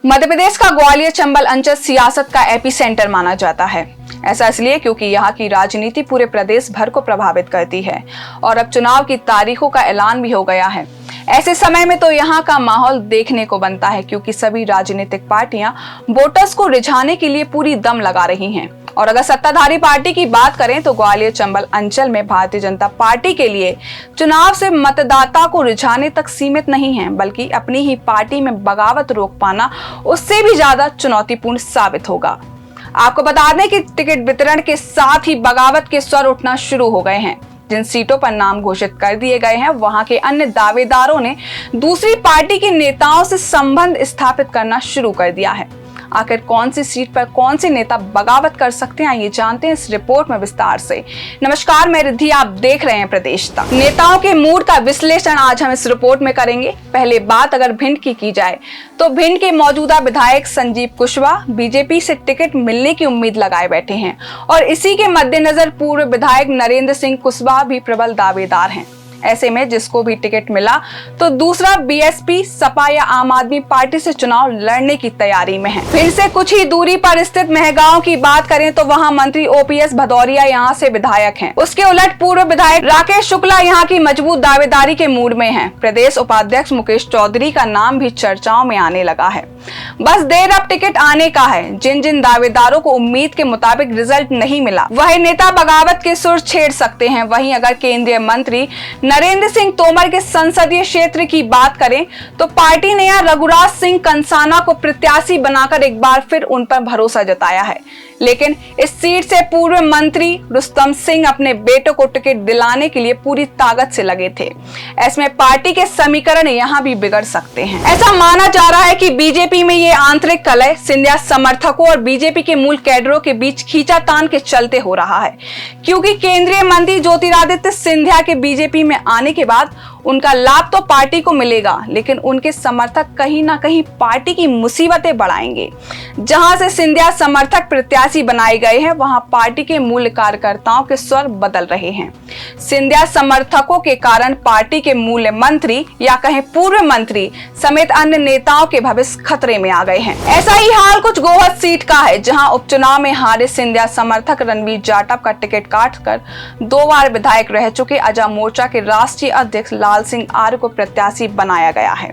मध्य प्रदेश का ग्वालियर चंबल अंचल सियासत का एपिसेंटर माना जाता है। ऐसा इसलिए क्योंकि यहाँ की राजनीति पूरे प्रदेश भर को प्रभावित करती है और अब चुनाव की तारीखों का ऐलान भी हो गया है। ऐसे समय में तो यहाँ का माहौल देखने को बनता है क्योंकि सभी राजनीतिक पार्टियां वोटर्स को रिझाने के लिए पूरी दम लगा रही हैं। और अगर सत्ताधारी पार्टी की बात करें तो ग्वालियर चंबल अंचल में भारतीय जनता पार्टी के लिए चुनाव से मतदाता को रिझाने तक सीमित नहीं है, बल्कि अपनी ही पार्टी में बगावत रोक पाना उससे भी ज्यादा चुनौतीपूर्ण साबित होगा। आपको बता दें कि टिकट वितरण के साथ ही बगावत के स्वर उठना शुरू हो गए हैं। जिन सीटों पर नाम घोषित कर दिए गए हैं वहां के अन्य दावेदारों ने दूसरी पार्टी के नेताओं से संबंध स्थापित करना शुरू कर दिया है। आखिर कौन सी सीट पर कौन से नेता बगावत कर सकते हैं, ये जानते हैं इस रिपोर्ट में विस्तार से। नमस्कार, मैं रिद्धि, आप देख रहे हैं प्रदेश तक। नेताओं के मूड का विश्लेषण आज हम इस रिपोर्ट में करेंगे। पहले बात अगर भिंड की जाए तो भिंड के मौजूदा विधायक संजीव कुशवाहा बीजेपी से टिकट मिलने की उम्मीद लगाए बैठे हैं और इसी के मद्देनजर पूर्व विधायक नरेंद्र सिंह कुशवाहा भी प्रबल दावेदार हैं। ऐसे में जिसको भी टिकट मिला तो दूसरा बीएसपी, सपा या आम आदमी पार्टी से चुनाव लड़ने की तैयारी में है। फिर से कुछ ही दूरी पर स्थित मेहगांव की बात करें तो वहां मंत्री ओपीएस भदौरिया यहां से विधायक हैं। उसके उलट पूर्व विधायक राकेश शुक्ला यहां की मजबूत दावेदारी के मूड में हैं। प्रदेश उपाध्यक्ष मुकेश चौधरी का नाम भी चर्चाओं में आने लगा है। बस देर अब टिकट आने का है। जिन जिन दावेदारों को उम्मीद के मुताबिक रिजल्ट नहीं मिला वह नेता बगावत के सुर छेड़ सकते हैं। वहीं अगर केंद्रीय मंत्री नरेंद्र सिंह तोमर के संसदीय क्षेत्र की बात करें तो पार्टी ने यहां रघुराज सिंह कंसाना को प्रत्याशी बनाकर एक बार फिर उन पर भरोसा जताया है। लेकिन इस सीट से पूर्व मंत्री रुस्तम सिंह अपने बेटों को टिकट दिलाने के लिए पूरी ताकत से लगे थे। ऐसे में पार्टी के समीकरण यहां भी बिगड़ सकते हैं। ऐसा माना जा रहा है कि बीजेपी में ये आंतरिक कलह सिंधिया समर्थकों और बीजेपी के मूल कैडरों के बीच खींचातान के चलते हो रहा है, क्योंकि केंद्रीय मंत्री ज्योतिरादित्य सिंधिया के बीजेपी में आने के बाद उनका लाभ तो पार्टी को मिलेगा, लेकिन उनके समर्थक कहीं ना कहीं पार्टी की मुसीबतें बढ़ाएंगे। जहां से सिंधिया समर्थक प्रत्याशी बनाए गए हैं वहां पार्टी के मूल कार्यकर्ताओं के स्वर बदल रहे हैं। सिंधिया समर्थकों के कारण पार्टी के मूल मंत्री या कहें पूर्व मंत्री समेत अन्य नेताओं के भविष्य खतरे में आ गए हैं। ऐसा ही हाल कुछ गोहद सीट का है, जहां उपचुनाव में हारे सिंधिया समर्थक रणवीर जाटव का टिकट काटकर 2 बार विधायक रह चुके आजाद मोर्चा के राष्ट्रीय अध्यक्ष लाल सिंह आर्य को प्रत्याशी बनाया गया है।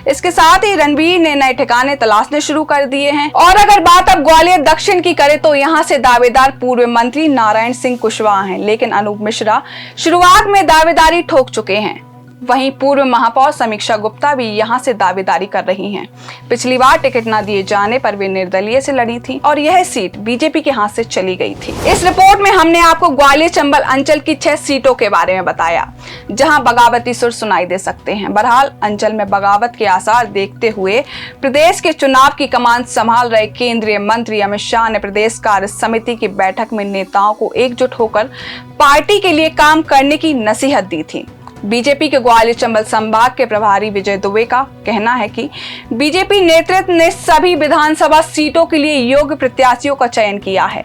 इसके साथ ही रणवीर ने नए ठिकाने तलाशने शुरू कर दिए हैं। और अगर बात अब ग्वालियर दक्षिण की करें तो यहां से दावेदार पूर्व मंत्री नारायण सिंह कुशवाहा हैं, लेकिन अनूप मिश्रा शुरुआत में दावेदारी ठोक चुके हैं। वहीं पूर्व महापौर समीक्षा गुप्ता भी यहां से दावेदारी कर रही हैं। पिछली बार टिकट न दिए जाने पर वे निर्दलीय से लड़ी थी और यह सीट बीजेपी के हाथ से चली गई थी। इस रिपोर्ट में हमने आपको ग्वालियर चंबल अंचल की 6 सीटों के बारे में बताया जहां बगावती सुर सुनाई दे सकते हैं। बहरहाल अंचल में बगावत के आसार देखते हुए प्रदेश के चुनाव की कमान संभाल रहे केंद्रीय मंत्री अमित शाह ने प्रदेश कार्य समिति की बैठक में नेताओं को एकजुट होकर पार्टी के लिए काम करने की नसीहत दी थी। बीजेपी के ग्वालियर चंबल संभाग के प्रभारी विजय दुबे का कहना है कि बीजेपी नेतृत्व ने सभी विधानसभा सीटों के लिए योग्य प्रत्याशियों का चयन किया है।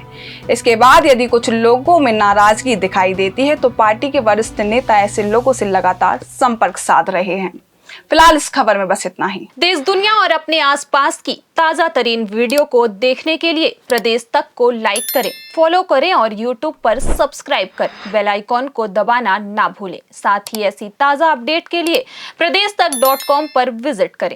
इसके बाद यदि कुछ लोगों में नाराजगी दिखाई देती है तो पार्टी के वरिष्ठ नेता ऐसे लोगों से लगातार संपर्क साध रहे हैं। फिलहाल इस खबर में बस इतना ही। देश दुनिया और अपने आसपास की ताजा तरीन वीडियो को देखने के लिए प्रदेश तक को लाइक करें, फॉलो करें और यूट्यूब पर सब्सक्राइब कर बेल आइकॉन को दबाना ना भूलें। साथ ही ऐसी ताजा अपडेट के लिए pradesh tak.com पर विजिट करें।